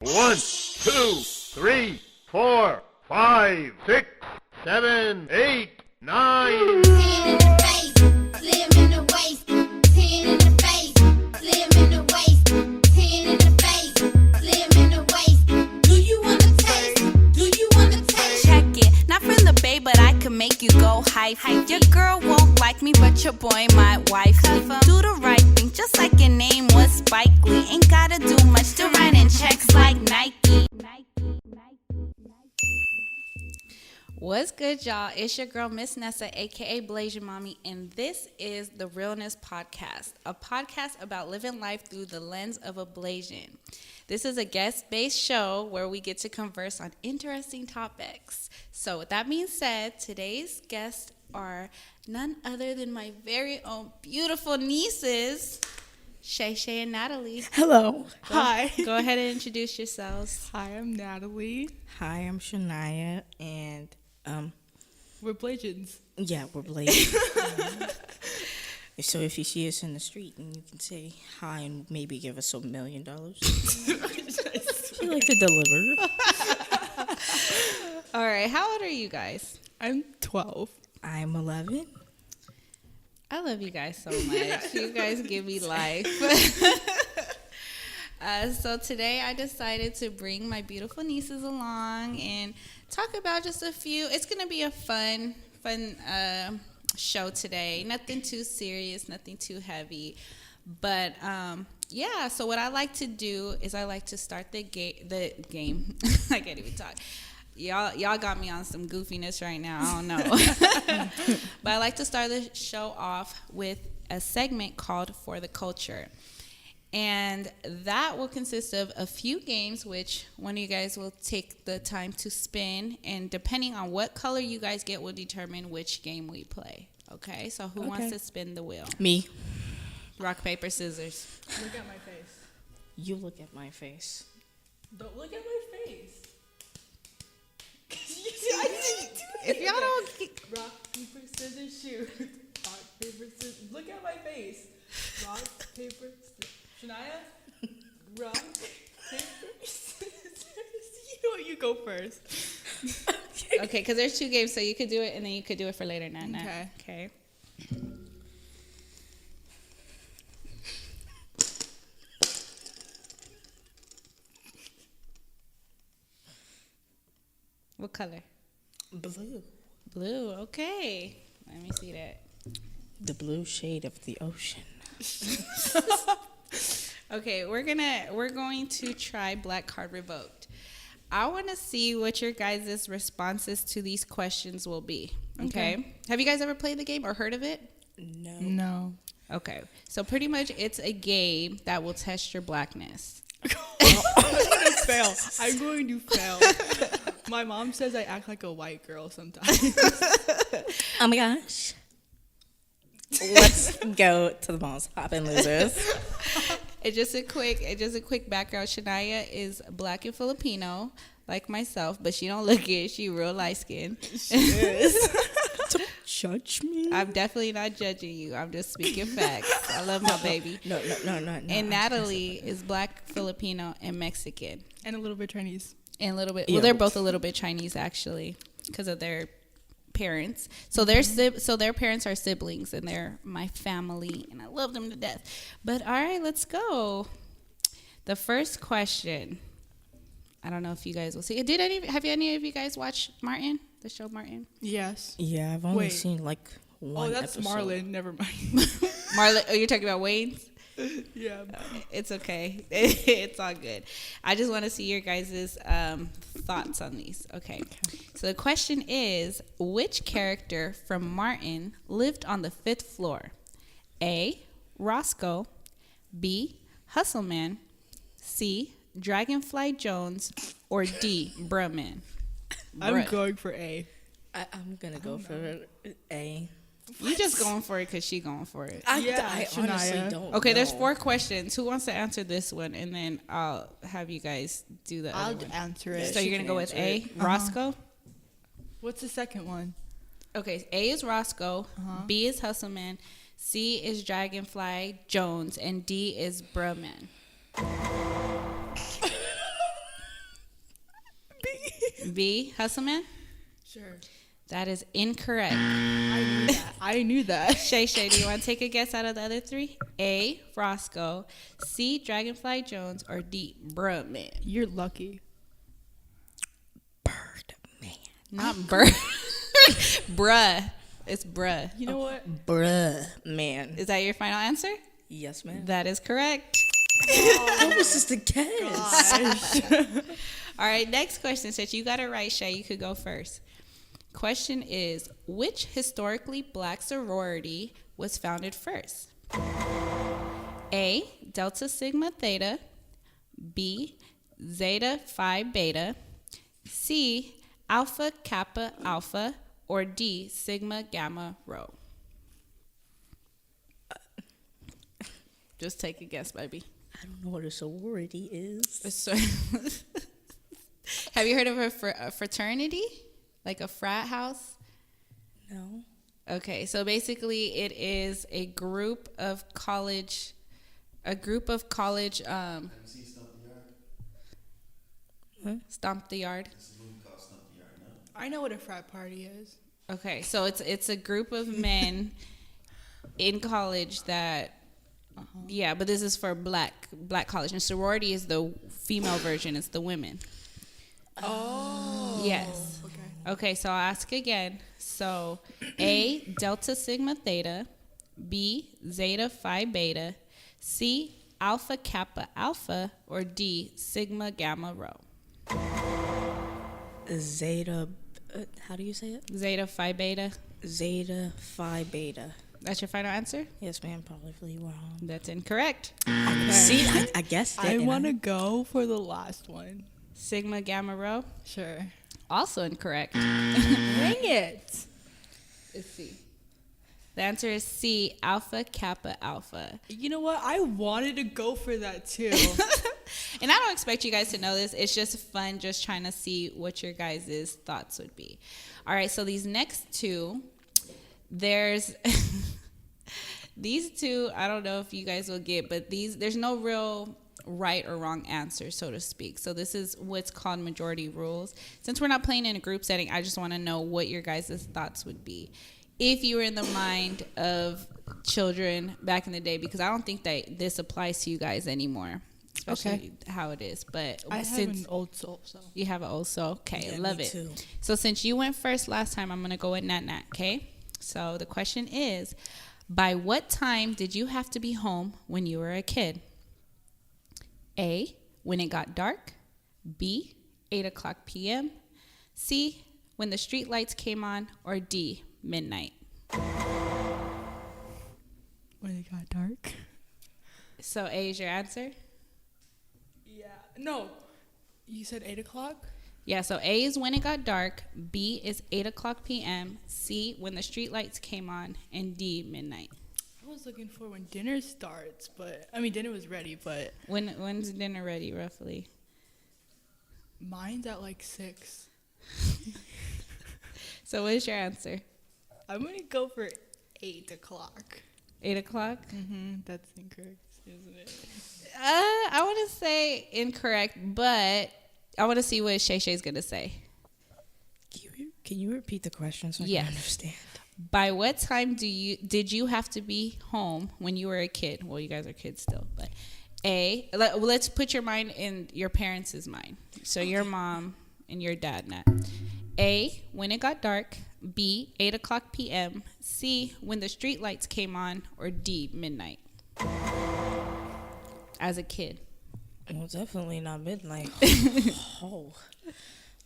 1, 2, 3, 4, 5, 6, 7, 8, 9. 10 in the face, slim in the waist. 10 in the face, slim in the waist. 10 in the face, slim in the waist. Do you want to taste? Do you want to taste? Check it, not from the bay, but I can make you go hype. Your girl won't like me, but your boy might wife me. Do the right thing, just like your name was Spike Lee. Ain't gotta do much to write in checks like Nike. What's good, y'all? It's your girl, Miss Nessa, aka Blasian Mommy, and this is the realNS Podcast, a podcast about living life through the lens of a Blasian. This is a guest-based show where we get to converse on interesting topics. So with that being said, today's guests are none other than my very own beautiful nieces, Shay and Natalie. Hello. Hi. Go ahead and introduce yourselves. Hi, I'm Natalie. Hi, I'm Shania, and We're Blasians. yeah, we're Blasian. So if you see us in the street, and you can say hi and maybe give us $1 million. We like to deliver. All right, how old are you guys? I'm 12. I'm 11. I love you guys so much. You guys give me life. So today I decided to bring my beautiful nieces along and talk about just a few. It's going to be a fun show today. Nothing too serious, nothing too heavy. But yeah, so what I like to do is I like to start the game. I can't even talk. Y'all got me on some goofiness right now. I don't know. But I like to start the show off with a segment called For the Culture. And that will consist of a few games, which one of you guys will take the time to spin. And depending on what color you guys get will determine which game we play. Okay, so who wants to spin the wheel? Me. Rock, paper, scissors. Look at my face. You look at my face. Don't look at my face. If y'all don't... Rock, paper, scissors, shoot. Rock, paper, scissors. Look at my face. Rock, paper, scissors. Shania? Rock, paper, scissors. You go first. Okay, because there's two games, so you could do it, and then you could do it for later. Nat. Okay. What color? Blue. Blue. Okay. Let me see that. The blue shade of the ocean. Okay, we're going to try Black Card Revoked. I want to see what your guys' responses to these questions will be. Okay. Have you guys ever played the game or heard of it? No. Okay. So pretty much it's a game that will test your blackness. I'm going to fail. My mom says I act like a white girl sometimes. Oh my gosh. Let's go to the malls. Hop and losers. It's just a quick background. Shania is black and Filipino, like myself, but she don't look it. She real light skinned. Don't judge me. I'm definitely not judging you. I'm just speaking facts. I love my baby. No. And Natalie is black, Filipino, and Mexican. And a little bit Chinese. And a little bit. Yeah. Well, they're both a little bit Chinese actually, because of their parents. So their parents are siblings, and they're my family, and I love them to death. But all right, let's go. The first question. I don't know if you guys will see. Have any of you guys watched Martin, the show Martin? Yes. Yeah, I've only Wait. seen like one Oh, that's episode. Marlon. Never mind. Marlon, oh, you're talking about Wayne's? Yeah. It's okay. It's all good. I just want to see your guys' thoughts on these. Okay. So the question is, which character from Martin lived on the 5th floor? A, Roscoe. B, Hustleman. C, Dragonfly Jones. Or D, Brumman. I'm going for A. I'm gonna go for A. You just going for it because she going for it. I Shania. honestly don't Okay, know. there's 4 questions. Who wants to answer this one? And then I'll have you guys do the I'll other one. answer it. So you're going to go with A, Roscoe? What's the second one? Okay, A is Roscoe, B is Hustleman, C is Dragonfly Jones, and D is Brumman. B, Hustleman? Sure. That is incorrect. I knew that. Shay, do you want to take a guess out of the other three? A, Roscoe. C, Dragonfly Jones. Or D, Birdman. You're lucky. Birdman. Not Bird. Bruh. It's bruh. You know what? Bruh, man. Is that your final answer? Yes, ma'am. That is correct. That was just a guess. All right, next question. Since you got it right, Shay, you could go first. Question is, which historically black sorority was founded first? A, Delta Sigma Theta. B, Zeta Phi Beta. C, Alpha Kappa Alpha. Or D, Sigma Gamma Rho. Just take a guess, baby. I don't know what a sorority is. Have you heard of a fraternity? Like a frat house? No. Okay, so basically it is a group of college. Have you seen Stomp the Yard? What? Stomp the Yard? It's a movie called Stomp the Yard, no? I know what a frat party is. Okay, so it's a group of men in college that, yeah, but this is for black college. And sorority is the female version. It's the women. Oh. Yes. Okay. Okay, so I'll ask again. So A, Delta Sigma Theta. B, Zeta Phi Beta. C, Alpha Kappa Alpha. Or D, Sigma Gamma Rho. Zeta, how do you say it? Zeta Phi Beta. Zeta Phi Beta. That's your final answer? Yes, ma'am. Probably wrong. That's incorrect. See, I guessed it. I and want to go for the last one. Sigma Gamma Rho. Sure. Also incorrect. Dang it. It's C. The answer is C, Alpha Kappa Alpha. You know what? I wanted to go for that too. And I don't expect you guys to know this. It's just fun just trying to see what your guys' thoughts would be. All right, so these next two, there's these two, I don't know if you guys will get, but there's no real right or wrong answer, so to speak. So this is what's called majority rules. Since we're not playing in a group setting, I just want to know what your guys' thoughts would be if you were in the mind of children back in the day, because I don't think that this applies to you guys anymore, especially how it is. But I have an old soul, so. You have an old soul. Okay, Yeah, love me it. too. So since you went first last time, I'm going to go with Nat, okay? So the question is, by what time did you have to be home when you were a kid? A, when it got dark. B, 8 o'clock p.m. C, when the street lights came on. Or D, midnight. When it got dark. So A is your answer? Yeah. No. You said 8 o'clock? Yeah, so A is when it got dark. B is 8 o'clock p.m. C, when the street lights came on. And D, midnight. I was looking for when dinner starts, but I mean dinner was ready, but When's dinner ready, roughly? mine's at like 6. So what is your answer? I'm gonna go for 8 o'clock. 8 o'clock? That's incorrect, isn't it? I want to say incorrect, but I want to see what Shay Shay's going to say. Can you repeat the question so I Yes. can understand? By what time did you have to be home when you were a kid? Well, you guys are kids still, but let's put your mind in your parents' mind. So your mom and your dad, Nat. A, when it got dark. B, 8 o'clock p.m. C, when the street lights came on. Or D, midnight. As a kid. Well, definitely not midnight. Oh.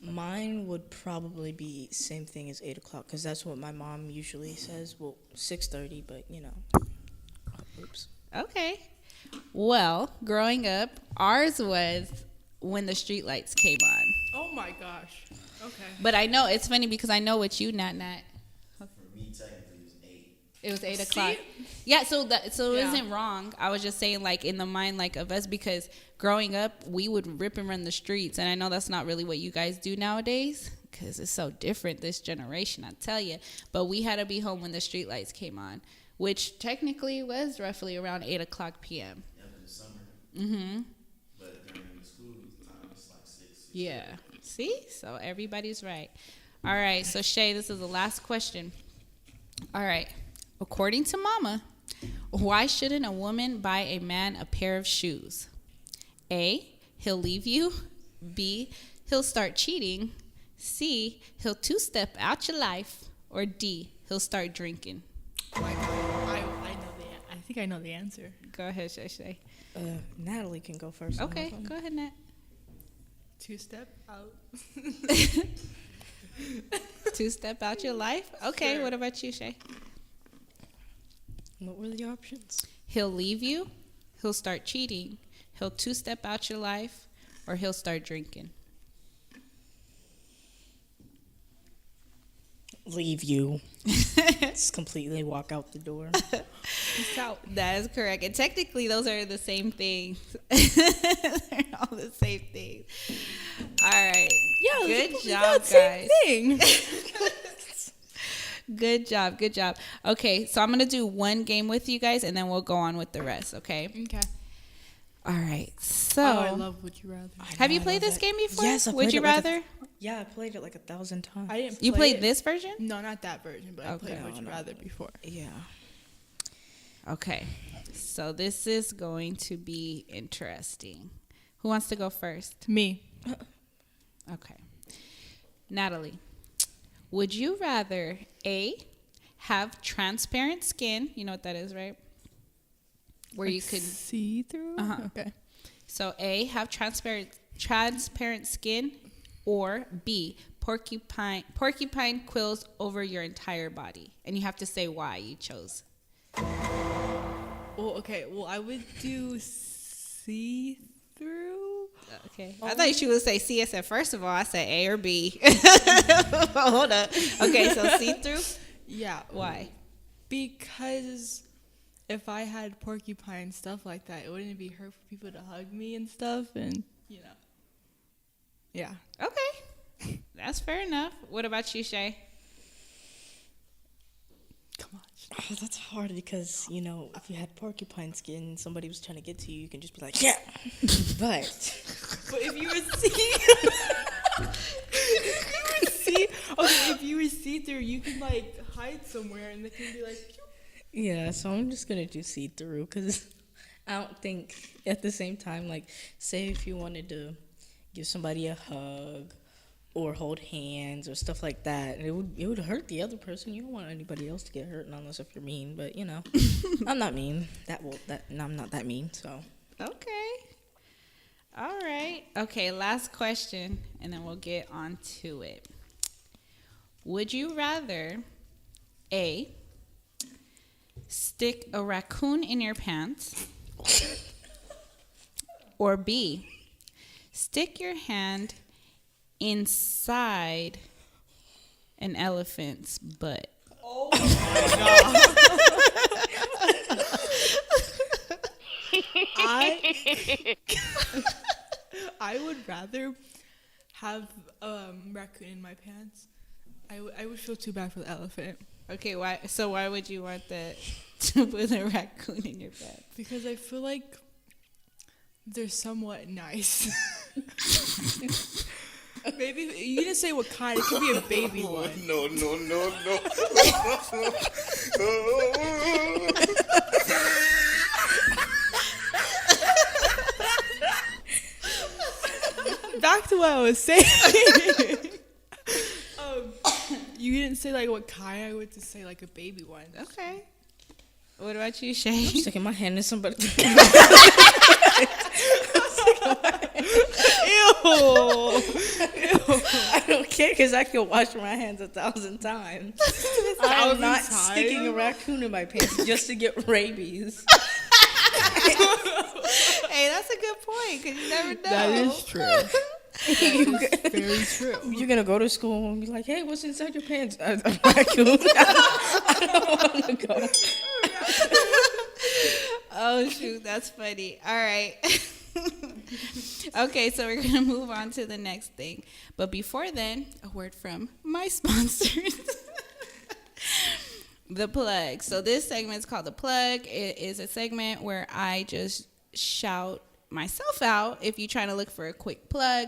Mine would probably be same thing as 8 o'clock, because that's what my mom usually says. Well, 6:30, but you know. Oops. Okay. Well, growing up, ours was when the street lights came on. Oh my gosh. Okay. But I know it's funny because I know what you, Nat. For me, technically, it was 8. It was 8 See? o'clock. Yeah, so it Yeah. isn't wrong. I was just saying, like, in the mind, like, of us, because growing up, we would rip and run the streets. And I know that's not really what you guys do nowadays, because it's so different, this generation, I tell you. But we had to be home when the street lights came on, which technically was roughly around 8 o'clock p.m. Yeah, in the summer. Mm-hmm. But during the school time, it's like 6. Yeah. See? So everybody's right. All right. So Shay, this is the last question. All right. According to Mama, why shouldn't a woman buy a man a pair of shoes? A, he'll leave you. B, he'll start cheating. C, he'll two-step out your life. Or D, he'll start drinking. I think I know the answer. Go ahead, Shay. Natalie can go first. Okay, go ahead, Nat. Two-step out. Two-step out your life? Okay, Sure. What about you, Shay? What were the options? He'll leave you. He'll start cheating. He'll two-step out your life. Or he'll start drinking. Leave you. Just completely walk out the door. Peace out. That is correct. And technically, those are the same things. They're all the same thing. All right. Yeah, Good job, guys. Thing. Good job. Good job. Okay, so I'm going to do one game with you guys, and then we'll go on with the rest, okay? Okay. All right. So, I love Would You Rather. have you I played love this that. game before? Yes, I Would played you it like rather? Yeah, I played it like 1,000 times. I didn't. You play played it. this version? No, not that version, but I Okay. played Would You No. Rather before. Yeah. Okay. So, this is going to be interesting. Who wants to go first? Me. Okay. Natalie, would you rather A, have transparent skin? You know what that is, right? Where you could see through. Uh-huh. Okay. So A, have transparent skin, or B, porcupine quills over your entire body. And you have to say why you chose. Well, okay. Well, I would do see through. Okay. I thought she would say C. I said, first of all, I said A or B. Hold up. Okay, so see-through? Yeah. Why? Because if I had porcupine stuff like that, it wouldn't be hard for people to hug me and stuff, and you know. Yeah. Okay. That's fair enough. What about you, Shay? Come on. Oh, that's hard because, you know, if you had porcupine skin and somebody was trying to get to you, you can just be like, yeah. But But if you were if you were see through, you can like hide somewhere, and they can be like. Pew. yeah, so I'm just going to do see-through because I don't think at the same time, like, say if you wanted to give somebody a hug or hold hands or stuff like that, it would hurt the other person. You don't want anybody else to get hurt unless if you're mean, but you know, I'm not mean. I'm not that mean, so. Okay. All right. Okay, last question, and then we'll get on to it. Would you rather A, stick a raccoon in your pants, or B, stick your hand inside an elephant's butt? Oh my god. I would rather have raccoon in my pants. I would feel too bad for the elephant. Okay, why? So why would you want that to put a raccoon in your pants? Because I feel like they're somewhat nice. Maybe you didn't say what kind. It could be a baby one. No. Back to what I was saying. You didn't say like what kind. I would just say like a baby one. Okay. What about you, Shay? I'm sticking my hand in somebody. Ew. I don't care because I can wash my hands 1,000 times. I'm not sticking a raccoon in my pants just to get rabies. Hey, that's a good point because you never know. That is true. Very true. You're going to go to school and be like, hey, what's inside your pants? A raccoon. I don't want to go. Oh, shoot. That's funny. All right. Okay, so we're going to move on to the next thing. But before then, a word from my sponsors. The Plug. So this segment is called The Plug. It is a segment where I just shout myself out if you're trying to look for a quick plug.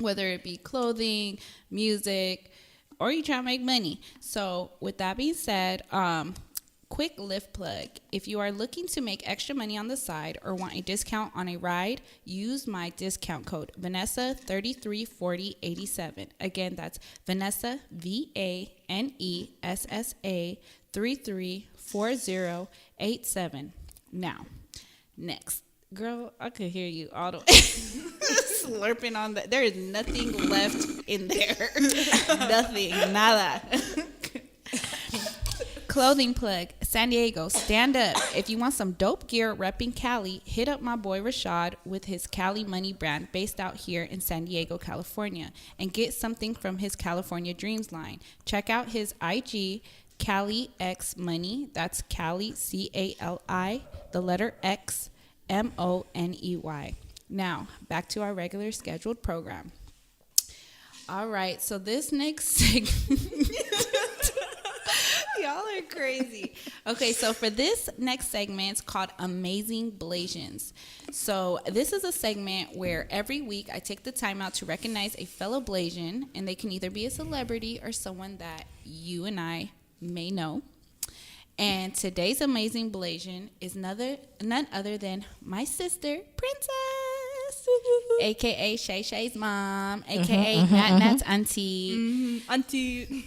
whether it be clothing, music, or you try to make money. So with that being said, quick lift plug. If you are looking to make extra money on the side or want a discount on a ride, use my discount code Vanessa 334087. Again, that's Vanessa VANESSA 334087. Now, next. Girl, I could hear you all the way slurping on that. There is nothing left in there. Nothing. Nada. Clothing plug. San Diego, stand up. If you want some dope gear repping Cali, hit up my boy Rashad with his Cali Money brand based out here in San Diego, California, and get something from his California Dreams line. Check out his IG, Cali X Money. That's Cali, CALI, the letter X, MONEY. Now, back to our regular scheduled program. All right, so this next segment... Y'all are crazy. Okay, so for this next segment, it's called Amazing Blasians. So this is a segment where every week I take the time out to recognize a fellow Blasian, and they can either be a celebrity or someone that you and I may know. And today's Amazing Blasian is none other than my sister, Princess. A.K.A. Shay Shay's mom, A.K.A. Nat's auntie. Auntie.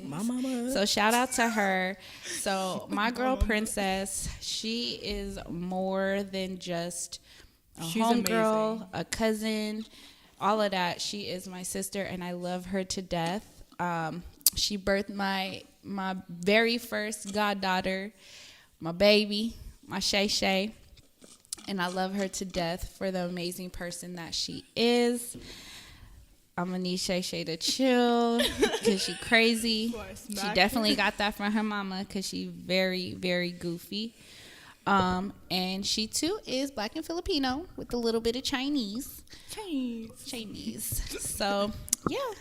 My mama. So shout out to her. So my girl Princess, she is more than just a She's homegirl, amazing. a cousin, all of that. She is my sister, and I love her to death. She birthed my very first goddaughter, my baby, my Shay Shay. And I love her to death for the amazing person that she is. I'm going to need Shay Shay to chill because she crazy. She definitely got that from her mama because she very, very goofy. And she, too, is Black and Filipino with a little bit of Chinese. So, yeah.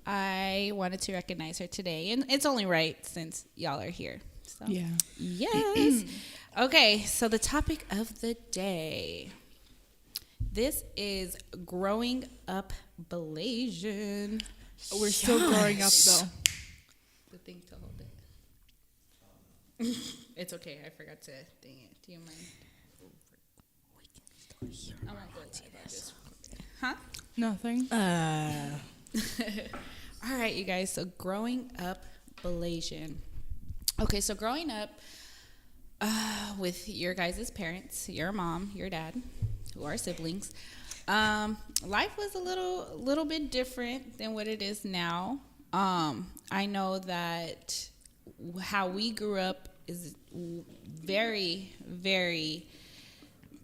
I wanted to recognize her today. And it's only right since y'all are here. So, Yeah. Yes. Okay, so the topic of the day. This is growing up Blasian. We're still growing up, though. The thing to hold it. It's okay. I forgot to dang it. Do you mind? I'm not good at this. Huh? Nothing. All right, you guys. So growing up Blasian. Okay, so growing up with your guys' parents, your mom, your dad, who are siblings, life was a little bit different than what it is now. I know that how we grew up is very, very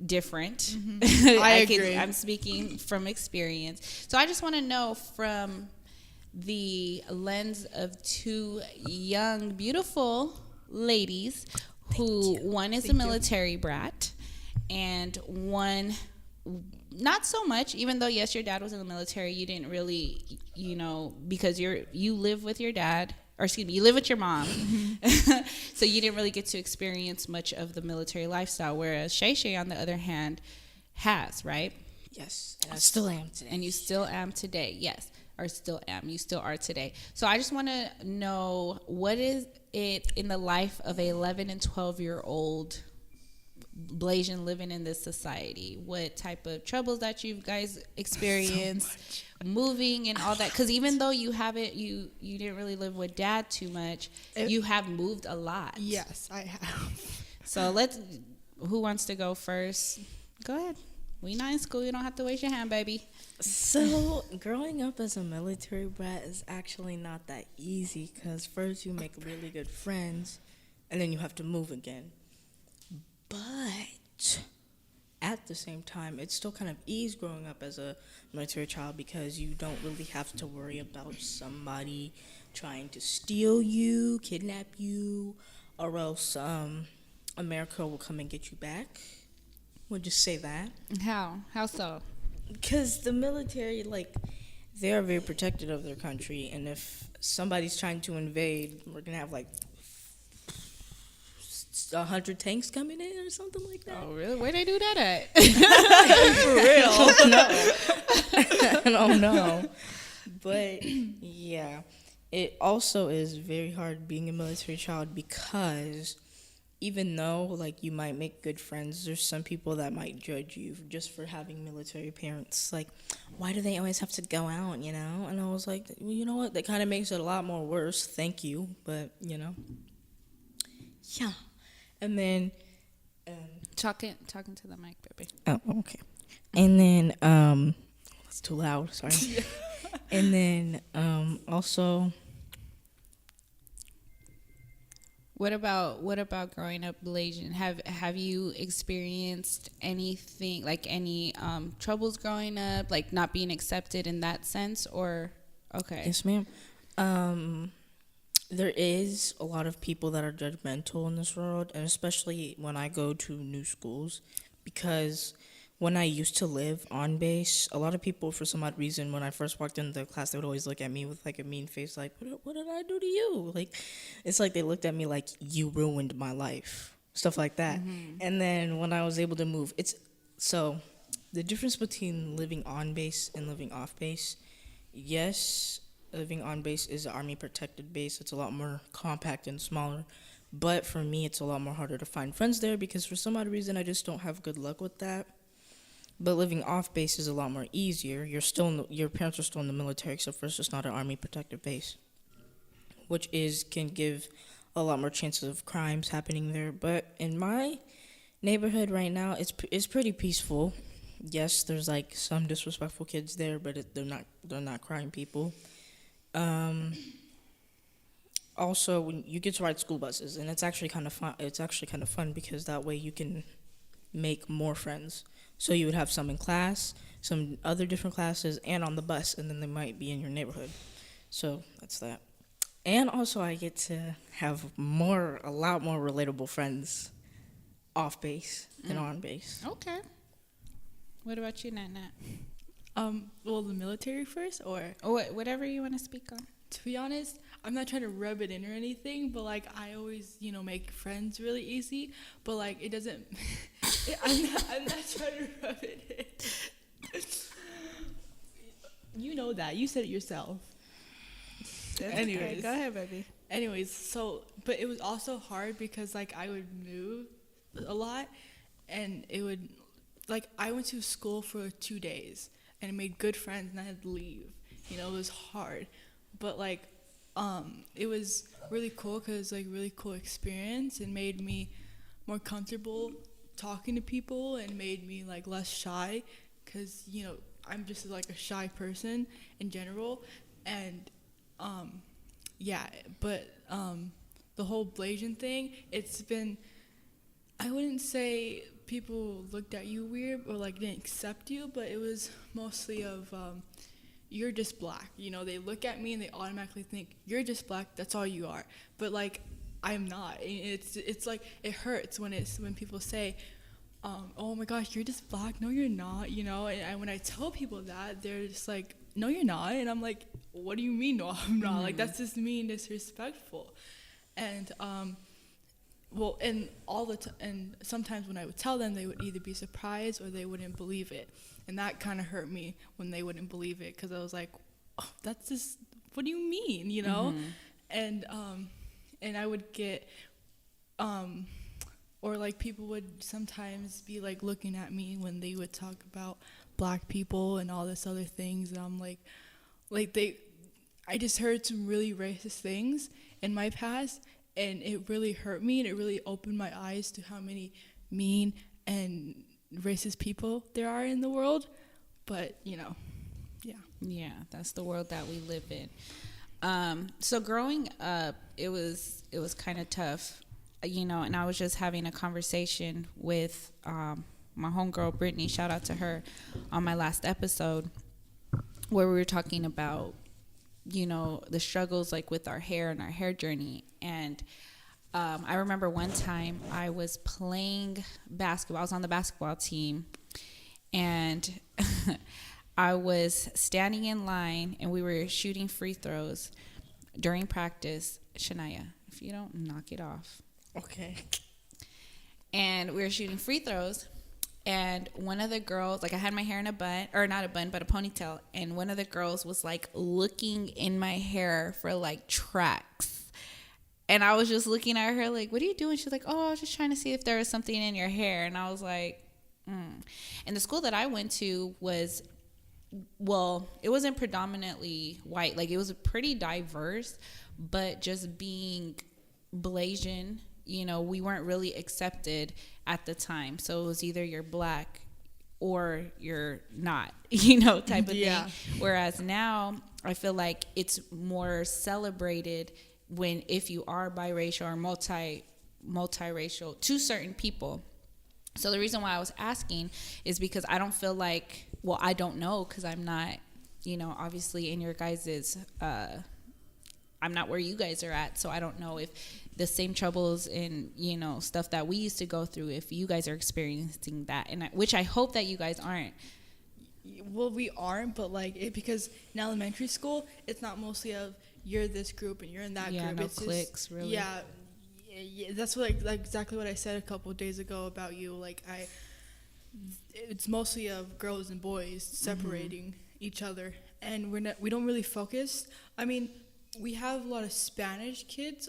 different. Mm-hmm. I agree. I'm speaking from experience. So I just want to know from the lens of two young, beautiful ladies who one is a military brat and one not so much, even though yes, your dad was in the military, you didn't really, because you live with your dad, or excuse me, you live with your mom. So you didn't really get to experience much of the military lifestyle, whereas Shay Shay, on the other hand, has, right? Yes, and I still am today. And you still am today, yes. Or still am. You still are today. So I just want to know, what is it in the life of a 11 and 12-year-old Blasian living in this society? What type of troubles that you guys experienced, moving and all that? Because even though you haven't, you didn't really live with dad too much, you have moved a lot. Yes, I have. So who wants to go first? Go ahead. We not in school. You don't have to waste your hand, baby. So, growing up as a military brat is actually not that easy because first you make really good friends and then you have to move again. But at the same time, it's still kind of easy growing up as a military child because you don't really have to worry about somebody trying to steal you, kidnap you, or else America will come and get you back. We'll just say that. How? How so? Because the military, they are very protective of their country, and if somebody's trying to invade, we're going to have, 100 tanks coming in or something like that. Oh, really? Where they do that at? I don't know. But yeah, it also is very hard being a military child because even though like you might make good friends, there's some people that might judge you just for having military parents. Like, why do they always have to go out, you know? And I was like, well, you know what? That kind of makes it a lot more worse. Thank you, but you know, yeah. And then, Talking to the mic, baby. oh, okay. And then, that's too loud. Sorry. And then, also. What about growing up Blasian? Have you experienced anything like any troubles growing up, like not being accepted in that sense, or okay? Yes, ma'am. There is a lot of people that are judgmental in this world, and especially when I go to new schools, because when I used to live on base, a lot of people, for some odd reason, when I first walked into the class, they would always look at me with like a mean face, like, what did I do to you? Like, it's like they looked at me like, you ruined my life, stuff like that. And then when I was able to move, so the difference between living on base and living off base, yes, living on base is an Army protected base. It's a lot more compact and smaller. But for me, it's a lot more harder to find friends there because for some odd reason, I just don't have good luck with that. But living off base is a lot more easier. Your parents are still in the military, except for it's just not an Army protected base, which can give a lot more chances of crimes happening there. But in my neighborhood right now, it's pretty peaceful. Yes, there's like some disrespectful kids there, but they're not crime people. Also, when you get to ride school buses, and it's actually kind of fun. It's actually kind of fun because that way you can make more friends. So you would have some in class, some other different classes, and on the bus, and then they might be in your neighborhood. So that's that. And also, I get to have a lot more relatable friends off base than on base. Okay. What about you, Nat? Well, the military first, or Whatever you want to speak on. to be honest, I'm not trying to rub it in or anything, but like I always, make friends really easy, but like it doesn't. I'm not trying to rub it in. You know that. You said it yourself. Anyways, Go ahead, baby. But it was also hard because like I would move a lot, and it would, like I went to school for 2 days and I made good friends and I had to leave. It was hard, but like it was really cool because it was like really cool experience and made me more comfortable talking to people and made me like less shy because I'm just like a shy person in general. And the whole Blasian thing, it's been, I wouldn't say people looked at you weird or like didn't accept you, but it was mostly of you're just black. They look at me and they automatically think you're just black, that's all you are. But like I'm not. It's like it hurts when people say, oh my gosh, you're just black. No, you're not. And when I tell people that, they're just like, no, you're not. And I'm like, what do you mean? No, I'm not. Like that's just mean, disrespectful. And and sometimes when I would tell them, they would either be surprised or they wouldn't believe it. And that kind of hurt me when they wouldn't believe it because I was like, oh, that's just, what do you mean, And I would get, or like people would sometimes be like looking at me when they would talk about black people and all this other things. And I'm like I just heard some really racist things in my past, and it really hurt me, and it really opened my eyes to how many mean and racist people there are in the world. But yeah, that's the world that we live in. So growing up, it was kind of tough, and I was just having a conversation with my homegirl Brittany, shout out to her, on my last episode, where we were talking about the struggles like with our hair and our hair journey. And I remember one time I was playing basketball. I was on the basketball team, and I was standing in line, and we were shooting free throws during practice. Shania, if you don't knock it off. Okay. and we were shooting free throws. And one of the girls, like I had my hair in a bun, or not a bun, but a ponytail. And one of the girls was like looking in my hair for like tracks. And I was just looking at her like, what are you doing? She's like, oh, I was just trying to see if there was something in your hair. And I was like, And the school that I went to was, well, it wasn't predominantly white. Like it was pretty diverse, but just being Blasian, you know, we weren't really accepted at the time. So it was either you're black or you're not, you know, type of thing. Whereas now I feel like it's more celebrated when if you are biracial or multiracial to certain people. So the reason why I was asking is because I don't feel like, well, I don't know, because I'm not, you know, obviously in your guys's, I'm not where you guys are at, so I don't know if the same troubles and, you know, stuff that we used to go through, if you guys are experiencing that, and which I hope that you guys aren't. Well, we aren't, but like because in elementary school, it's not mostly of you're this group and you're in that group. No It's cliques, just, really. Yeah, that's what like exactly what I said a couple of days ago about you. Like it's mostly of girls and boys separating each other, and we don't really focus. I mean, we have a lot of Spanish kids,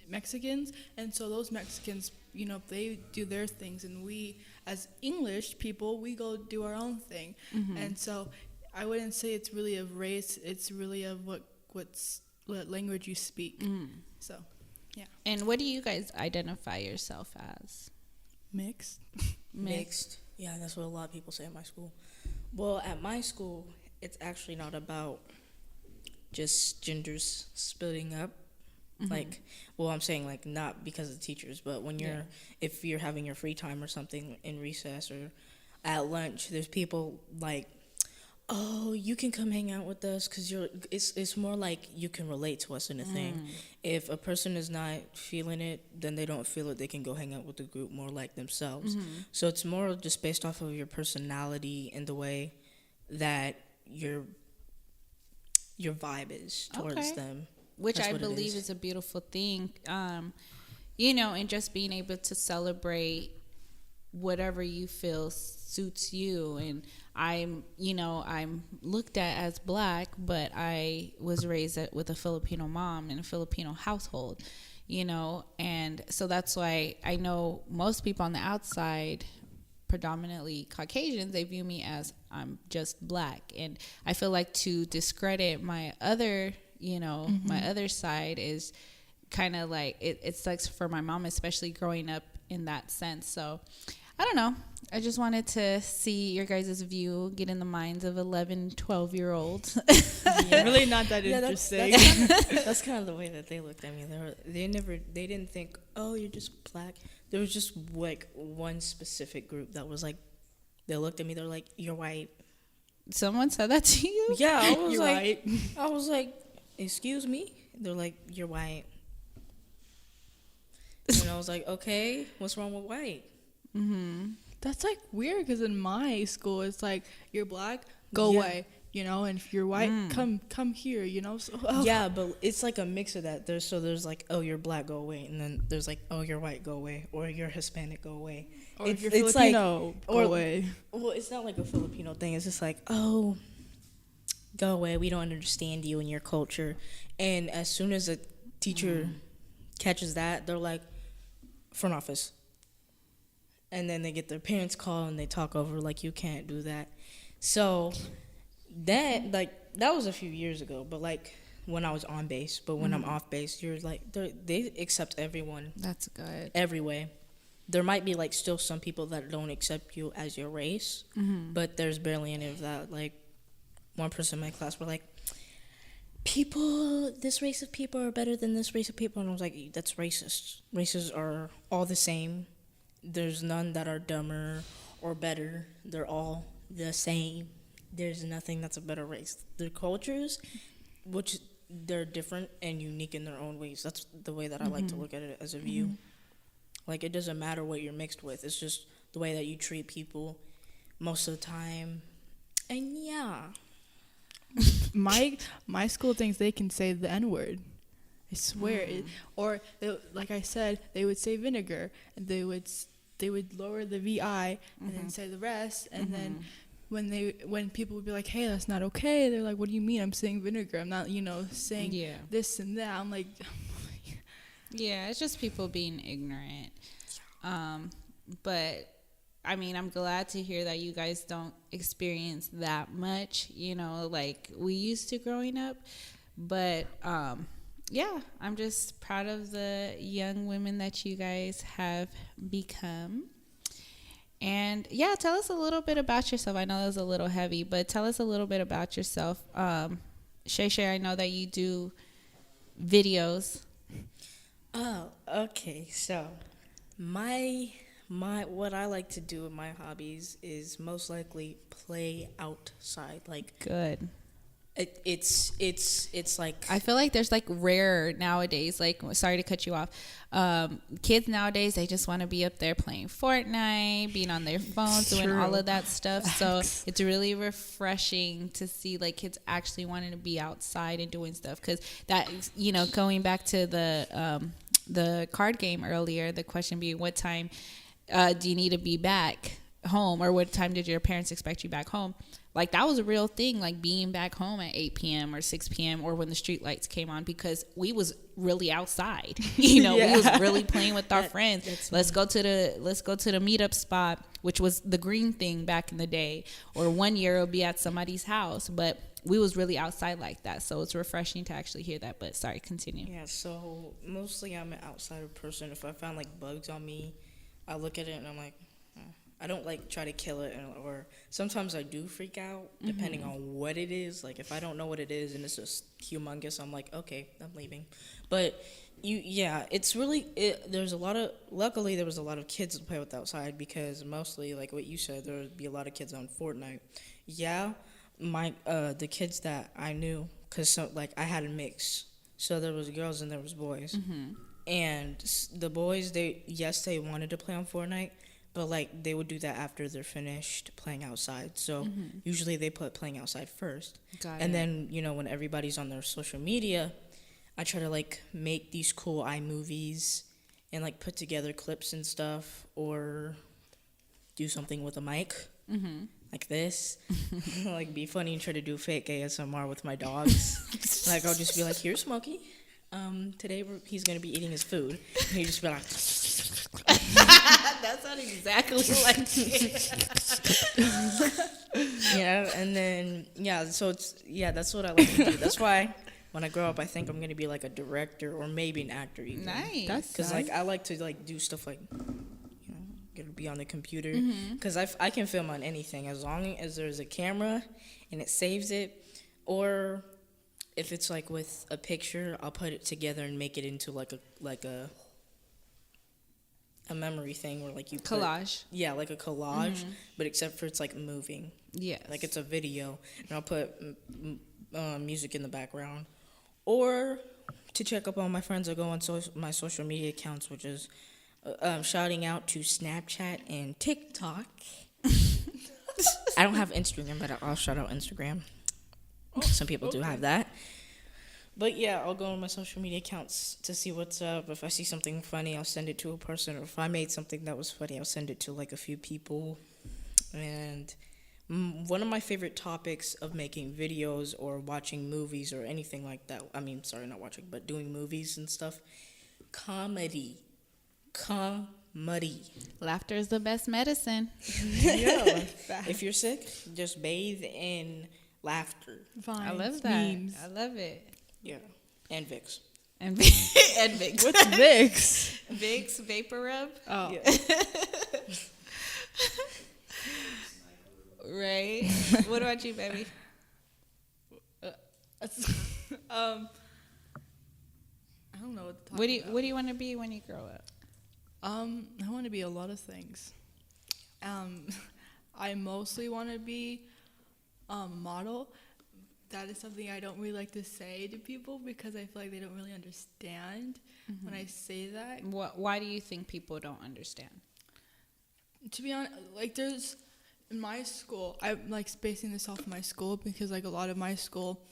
Mexicans, and so those Mexicans, you know, they do their things, and we, as English people, we go do our own thing. And so I wouldn't say it's really of race, it's really of what language you speak. So, yeah. And what do you guys identify yourself as? Mixed. Mixed. Yeah, that's what a lot of people say at my school. Well, at my school, it's actually not about just genders splitting up. Like, well, I'm saying like not because of the teachers, but when if you're having your free time or something in recess or at lunch, there's people like, oh, you can come hang out with us, because it's more like you can relate to us in a thing. If a person is not feeling it, then they don't feel it, they can go hang out with the group more like themselves. So it's more just based off of your personality and the way that your vibe is towards them. Which That's I what it believe is a beautiful thing. You know, and just being able to celebrate whatever you feel suits you. And I'm looked at as black, but I was raised with a Filipino mom in a Filipino household, you know, and so that's why I know most people on the outside, predominantly Caucasians, they view me as I'm just black. And I feel like to discredit my other, you know, my other side is kind of like, it sucks for my mom, especially growing up in that sense. So I don't know. I just wanted to see your guys' view, get in the minds of 11, 12-year-olds. Really not that interesting. That's kind of the way that they looked at me. They didn't think, oh, you're just black. There was just like one specific group that was like, they looked at me, they're like, you're white. Someone said that to you? Yeah, I was You're like, white. I was like, excuse me? They're like, you're white. And I was like, okay, what's wrong with white? That's like weird, because in my school it's like, you're black, go away, you know, and if you're white, come here, you know. So, Yeah, but it's like a mix of that. There's like, oh, you're black, go away, and then there's like, oh, you're white, go away, or you're Hispanic, go away. Or if you're Filipino, go away. Well, it's not like a Filipino thing. It's just like, oh, go away. We don't understand you and your culture. And as soon as a teacher catches that, they're like, front office. And then they get their parents' call and they talk over like, you can't do that. So that was a few years ago, but like when I was on base. But when I'm off base, you're like, they accept everyone. That's good. Every way. There might be like still some people that don't accept you as your race, but there's barely any of that. Like one person in my class were like, this race of people are better than this race of people. And I was like, that's racist. Races are all the same. There's none that are dumber or better. They're all the same. There's nothing that's a better race. Their cultures, which they're different and unique in their own ways. That's the way that I like to look at it as a view. Like, it doesn't matter what you're mixed with. It's just the way that you treat people most of the time. And yeah. My school thinks they can say the N-word. I swear. Like I said, they would say vinegar, and they would they would lower the VI and then say the rest, and then when people would be like, hey, that's not okay, they're like, what do you mean? I'm saying vinegar, I'm not, saying this and that. I'm like, Yeah, it's just people being ignorant. But I mean, I'm glad to hear that you guys don't experience that much, like we used to growing up. But yeah, I'm just proud of the young women that you guys have become. And yeah, tell us a little bit about yourself. I know that was a little heavy, but tell us a little bit about yourself. Shay, I know that you do videos. Oh, okay. So, my what I like to do in my hobbies is most likely play outside. Like, Good. it's like, I feel like there's like rare nowadays, like, sorry to cut you off. Kids nowadays, they just want to be up there playing Fortnite, being on their phones, doing all of that stuff. So it's really refreshing to see like kids actually wanting to be outside and doing stuff. Cause that, going back to the card game earlier, the question being, what time do you need to be back home, or what time did your parents expect you back home? Like, that was a real thing, like being back home at 8 p.m. or 6 p.m. or when the street lights came on, because we was really outside. We was really playing with our friends. Let's go to the meetup spot, which was the green thing back in the day. Or one year it'll be at somebody's house, but we was really outside like that. So it's refreshing to actually hear that. But sorry, continue. Yeah, so mostly I'm an outsider person. If I found like bugs on me, I look at it and I'm like, I don't like try to kill it, or sometimes I do freak out depending on what it is. Like if I don't know what it is and it's just humongous, I'm like, okay, I'm leaving. But it's really luckily there was a lot of kids to play with outside, because mostly like what you said, there would be a lot of kids on Fortnite. Yeah, the kids that I knew, cause I had a mix, so there was girls and there was boys, and the boys they wanted to play on Fortnite. But, like, they would do that after they're finished playing outside. So, usually they put playing outside first. And then, when everybody's on their social media, I try to, like, make these cool iMovies and, like, put together clips and stuff, or do something with a mic, like this. Like, be funny and try to do fake ASMR with my dogs. Like, I'll just be like, here's Smokey. Today he's going to be eating his food. And he'd just be like... That sounded exactly like it. Yeah, and then so that's what I like to do. That's why when I grow up, I think I'm gonna be like a director or maybe an actor even. Nice. Because like I like to like do stuff like gonna be on the computer, because I can film on anything as long as there's a camera and it saves it, or if it's like with a picture, I'll put it together and make it into like a memory thing where like you collage. Like a collage, but except for it's like moving. Yeah. Like it's a video, and I'll put music in the background. Or to check up on my friends, I go on my social media accounts, which is shouting out to Snapchat and TikTok. I don't have Instagram, but I'll shout out Instagram. Some people do have that. But yeah, I'll go on my social media accounts to see what's up. If I see something funny, I'll send it to a person. Or if I made something that was funny, I'll send it to like a few people. And one of my favorite topics of making videos or watching movies or anything like that, not watching, but doing movies and stuff, comedy. Laughter is the best medicine. Yeah. If you're sick, just bathe in laughter. Vines, I love that. memes. I love it. Yeah, and Vicks. And Vicks. What's Vicks? Vicks Vapor Rub. Oh. Yeah. Right. What about you, baby? I don't know what to talk about. What do you want to be when you grow up? I want to be a lot of things. I mostly want to be a model. That is something I don't really like to say to people because I feel like they don't really understand when I say that. Why do you think people don't understand? To be honest, like there's in my school, I'm like spacing this off my school because like a lot of my school,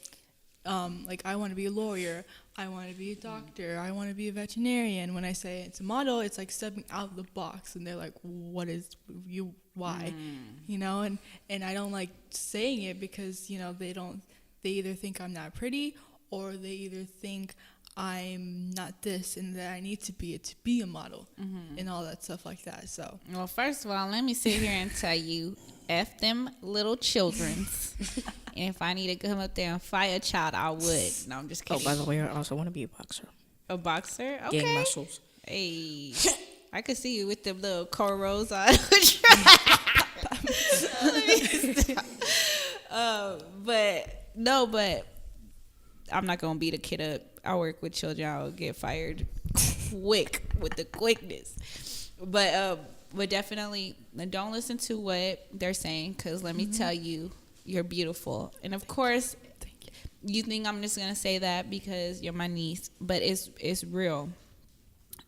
like I want to be a lawyer, I want to be a doctor, I want to be a veterinarian. When I say it's a model, it's like stepping out of the box, and they're like, what is you, why? You know, and I don't like saying it because, you know, they either think I'm not pretty, or they either think I'm not this and that I need to be it to be a model, and all that stuff like that. So, Well, first of all, let me sit here and tell you, F them little childrens. And if I need to come up there and fight a child, I would. No, I'm just Oh, kidding. by the way, I also want to be a boxer. A boxer? Okay. Gain muscles. Hey, I could see you with them little cornrows on. but I'm not gonna beat a kid up. I work with children. I'll get fired quick with the quickness. But definitely don't listen to what they're saying, because let me tell you, you're beautiful. And of course, you think I'm just gonna say that because you're my niece, but it's real.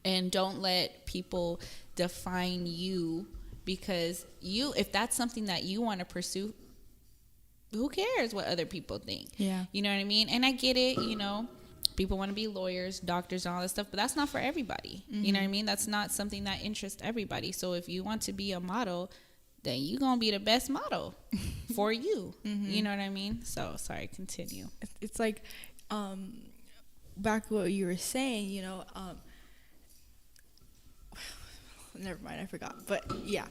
And don't let people define you, because if that's something that you want to pursue, who cares what other people think? Yeah. You know what I mean? And I get it, you know, people want to be lawyers, doctors, and all that stuff, but that's not for everybody. You know what I mean? That's not something that interests everybody. So if you want to be a model, then you're going to be the best model for you. You know what I mean? So, sorry, continue. it's like, back to what you were saying, you know, never mind, I forgot. But yeah.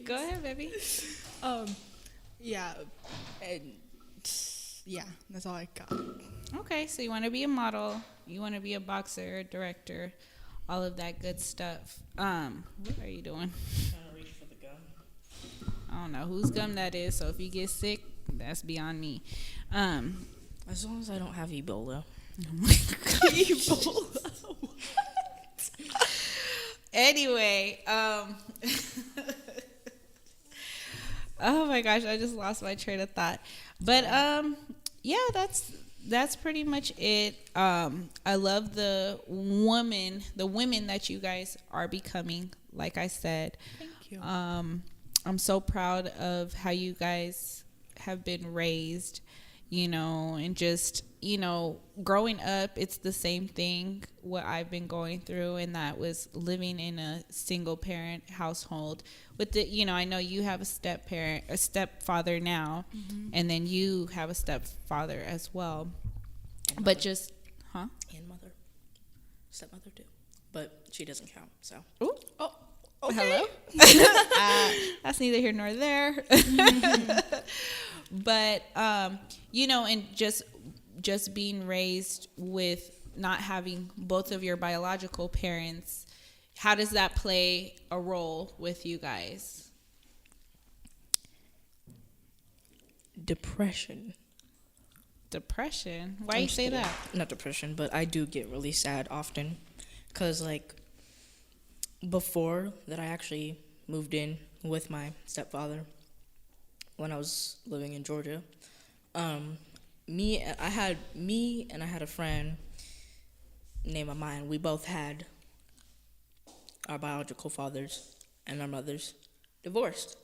Go ahead, baby. Yeah, and yeah, that's all I got. Okay, so you want to be a model, you want to be a boxer, director, all of that good stuff. What are you doing? Trying to reach for the gum. I don't know whose gum that is, so if you get sick, that's beyond me. As long as I don't have Ebola. Anyway, oh my gosh, I just lost my train of thought. But yeah, that's pretty much it. I love the women that you guys are becoming, like I said. Thank you. I'm so proud of how you guys have been raised, you know, and just, you know, growing up, it's the same thing what I've been going through, and that was living in a single parent household with the, you know, I know you have a stepfather now, and then you have a stepfather as well, but just, huh? And mother. Stepmother too. But she doesn't count, so. Ooh. Oh, Hello? That's neither here nor there. But, you know, and just being raised with not having both of your biological parents, how does that play a role with you guys? Depression. Depression? Why I'm you just say kidding. that? Not depression, but I do get really sad often. Because, like, before that I actually moved in with my stepfather, when I was living in Georgia, I had a friend named Amine. We both had our biological fathers and our mothers divorced.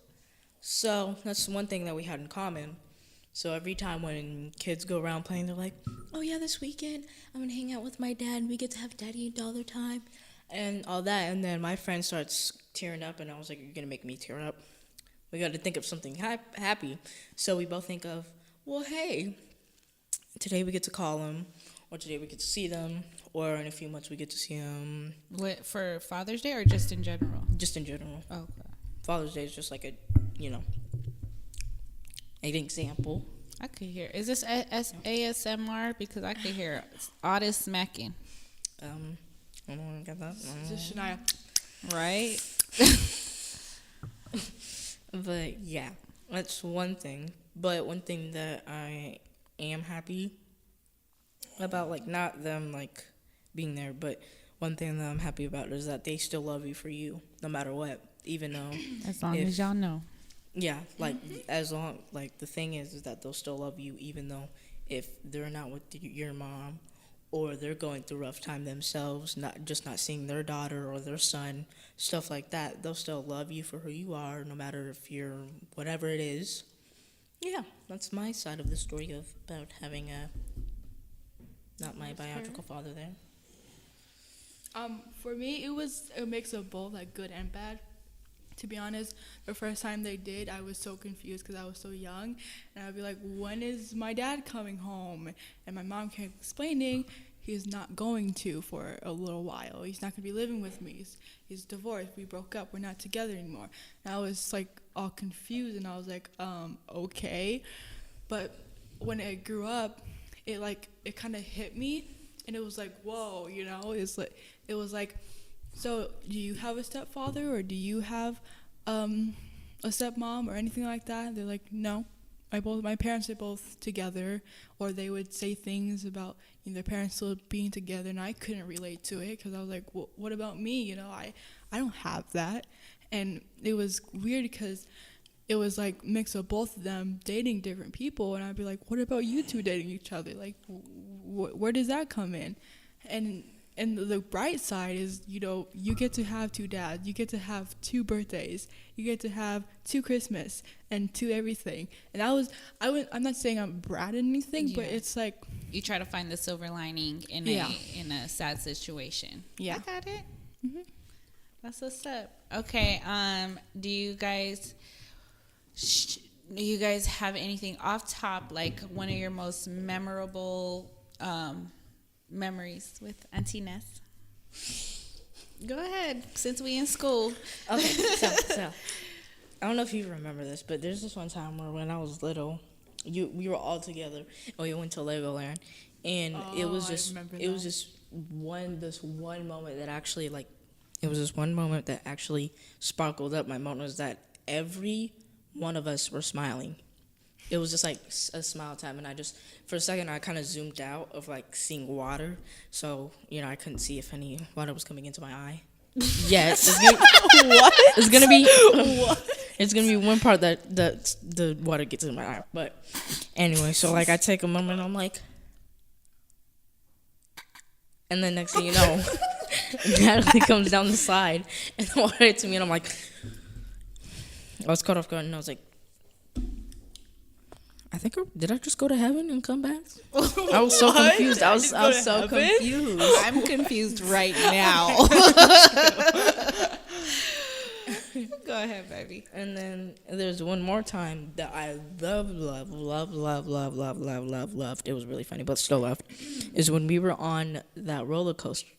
So that's one thing that we had in common. So every time when kids go around playing, they're like, oh yeah, this weekend I'm gonna hang out with my dad. We get to have daddy and daughter time and all that. And then my friend starts tearing up, and I was like, you're gonna make me tear up. We got to think of something happy. So we both think of, well, hey, today we get to call them, or today we get to see them, or in a few months we get to see them. What, for Father's Day or just in general? Just in general. Oh, okay. Father's Day is just like a, you know, an example. I could hear. Is this ASMR? Because I could hear all this smacking. I don't want to get that. This is Shania. Right? But yeah, that's one thing. But one thing that I am happy about, like, not them like being there, but one thing that I'm happy about is that they still love you for you, no matter what. Even though, As long as y'all know. yeah, like as long, like the thing is that they'll still love you, even though if they're not with your mom, or they're going through a rough time themselves, not seeing their daughter or their son, stuff like that, they'll still love you for who you are, no matter if you're whatever it is. Yeah, that's my side of the story about having not my biological father there. For me, it was a mix of both, like good and bad. To be honest, the first time they did, I was so confused because I was so young, and I'd be like, when is my dad coming home? And my mom kept explaining he's not going to for a little while. He's not going to be living with me. He's divorced. We broke up. We're not together anymore. And I was like all confused, and I was like, okay. But when I grew up, it kind of hit me, and it was like, whoa, you know, it was like, so do you have a stepfather, or do you have a stepmom or anything like that? They're like, no. My parents are both together, or they would say things about their parents still being together, and I couldn't relate to it because I was like, well, what about me? You know, I don't have that. And it was weird because it was like mix of both of them dating different people, and I'd be like, what about you two dating each other? Like, where does that come in? And the bright side is, you know, you get to have two dads, you get to have two birthdays, you get to have two Christmas and two everything. And I'm not saying I'm a brat or anything, but it's like you try to find the silver lining in a sad situation. Yeah, I got it. Mm-hmm. That's what's up. Okay. Do you guys have anything off top, like one of your most memorable memories with Auntie Ness? Go ahead, since we in school. Okay, so I don't know if you remember this, but there's this one time where when I was little, we were all together and we went to Legoland, and it was just this one moment that actually sparkled up my moment, was that every one of us were smiling. It was just like a smile time, and for a second, I kind of zoomed out of like seeing water, so I couldn't see if any water was coming into my eye. Yes, it's gonna be one part that the water gets in my eye, but anyway, so like I take a moment, I'm like, and then next thing you know, Natalie comes down the side and the water hits me, and I'm like, I was caught off guard, and I was like, did I just go to heaven and come back? I was so confused. I was so confused. I'm confused right now. Go ahead, baby. And then there's one more time that I loved. It was really funny, but still loved. Is when we were on that roller coaster.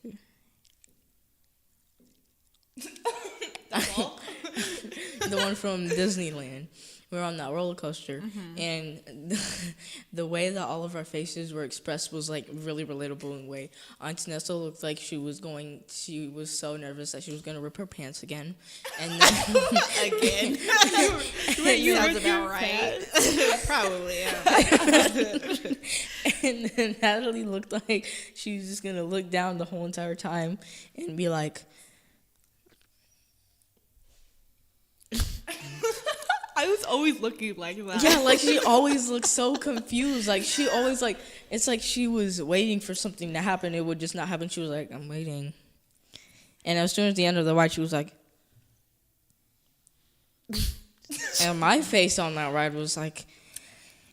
The one from Disneyland. We were on that roller coaster, and the way that all of our faces were expressed was like really relatable in a way. Auntie Nessa looked like she was so nervous that she was going to rip her pants again. And then again. You sounds about right. Probably, yeah. And then Natalie looked like she was just going to look down the whole entire time and be like, I was always looking like that. Yeah, like she always looked so confused. Like she always it's like she was waiting for something to happen. It would just not happen. She was like, I'm waiting. And as soon as the end of the ride, she was like, and my face on that ride was like,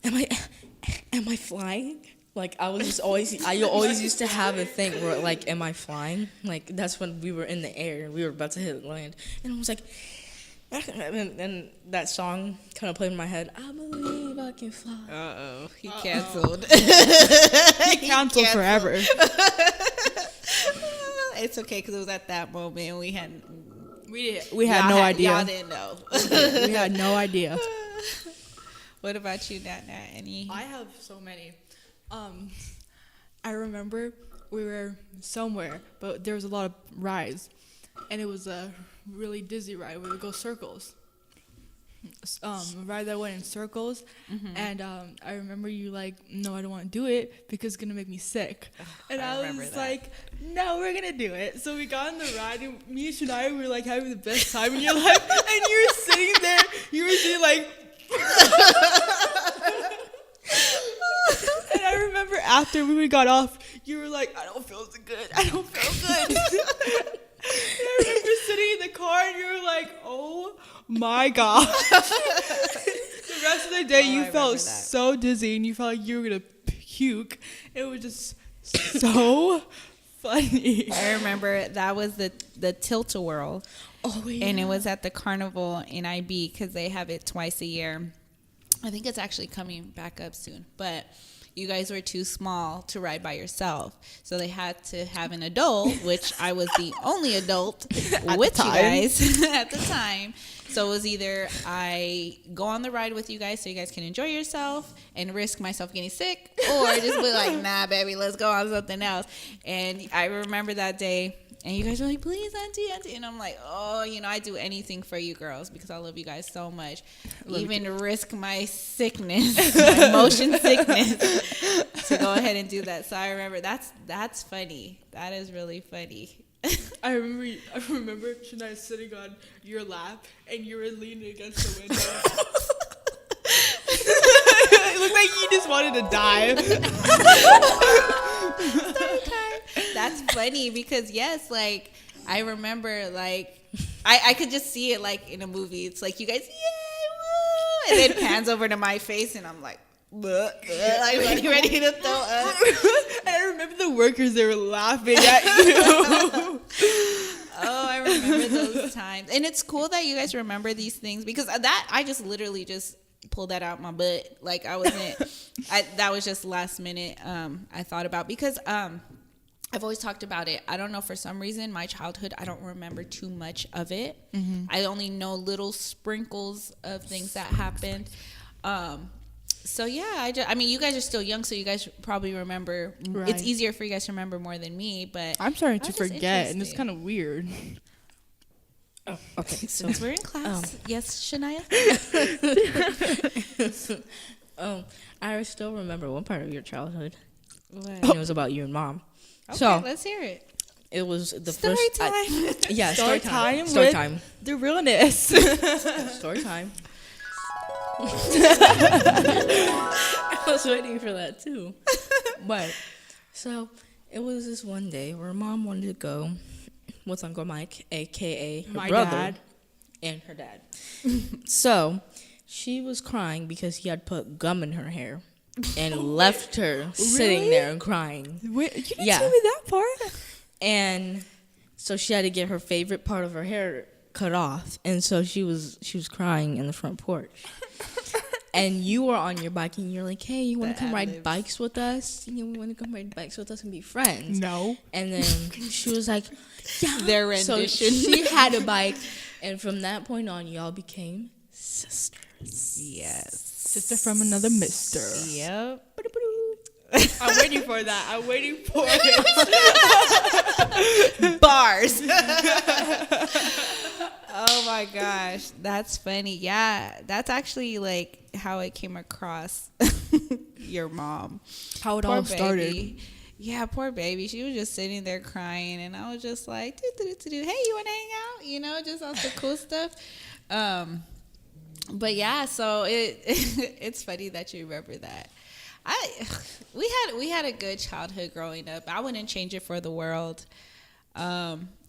am I flying? Like I always used to have a thing where like, am I flying? Like that's when we were in the air and we were about to hit land. And I was like, and that song kind of played in my head. I believe I can fly. Uh-oh. He canceled. He canceled forever. It's okay, because it was at that moment we had no idea. Y'all didn't know. We had no idea. What about you, Nat? Any? I have so many. I remember we were somewhere, but there was a lot of rides, and it was a really dizzy ride where we go circles. A ride that went in circles, and I remember you like, no, I don't want to do it because it's gonna make me sick. And I was like, no, we're gonna do it. So we got on the ride, and me and Shania were like having the best time in your life, and you were sitting there, like. And I remember after we got off, you were like, I don't feel so good. I don't feel good. I remember sitting in the car and you were like, oh my God. The rest of the day you felt so dizzy and you felt like you were going to puke. It was just so funny. I remember that was the Tilt-A-Whirl. Oh, yeah. And it was at the carnival in IB because they have it twice a year. I think it's actually coming back up soon. But you guys were too small to ride by yourself. So they had to have an adult, which I was the only adult with you guys at the time. So it was either I go on the ride with you guys so you guys can enjoy yourself and risk myself getting sick, or just be like, nah, baby, let's go on something else. And I remember that day, and you guys were like, please, auntie. And I'm like, oh, I'd do anything for you girls because I love you guys so much. Even risk my sickness, my motion sickness, to go ahead and do that. So I remember that's funny. That is really funny. I remember Shania sitting on your lap and you were leaning against the window. It looked like you just wanted to die. That's funny because yes, like I remember, like I could just see it like in a movie. It's like you guys, yay, woo, and then pans over to my face, and I'm like, like ready to throw up. And I remember the workers, they were laughing at you. Oh, I remember those times. And it's cool that you guys remember these things because that I just literally just pulled that out my butt. Like I wasn't, that was just last minute I thought about because I've always talked about it. I don't know, for some reason, my childhood, I don't remember too much of it. Mm-hmm. I only know little sprinkles of things that happened. So yeah, I mean, you guys are still young, so you guys probably remember. Right. It's easier for you guys to remember more than me, but I'm starting to forget, and it's kind of weird. Oh, okay. Since we're in class, yes, Shania. I still remember one part of your childhood. What? And it was about you and Mom. Okay, so let's hear it. It was the Story first time. Story time. Story time. The realness. Story time. I was waiting for that too. But so it was this one day where Mom wanted to go with Uncle Mike, aka her brother, dad, and her dad. So she was crying because he had put gum in her hair and left her sitting there and crying. Wait, you didn't tell me that part. And so she had to get her favorite part of her hair cut off, and so she was crying in the front porch. And you were on your bike, and you're like, "Hey, you want to come ride bikes with us? You want to come ride bikes with us and be friends?" No. And then she was like, "Yeah." Their rendition. So she had a bike, and from that point on, y'all became sisters. Yes. Sister from another mister. Yep. I'm waiting for that. I'm waiting for it. Bars. Oh my gosh, that's funny. Yeah, that's actually like how it came across your mom. How it Poor all baby. started. Yeah, poor baby. She was just sitting there crying, and I was just like, hey, you want to hang out? Just on some cool stuff. But yeah, so it's funny that you remember that. We had a good childhood growing up. I wouldn't change it for the world.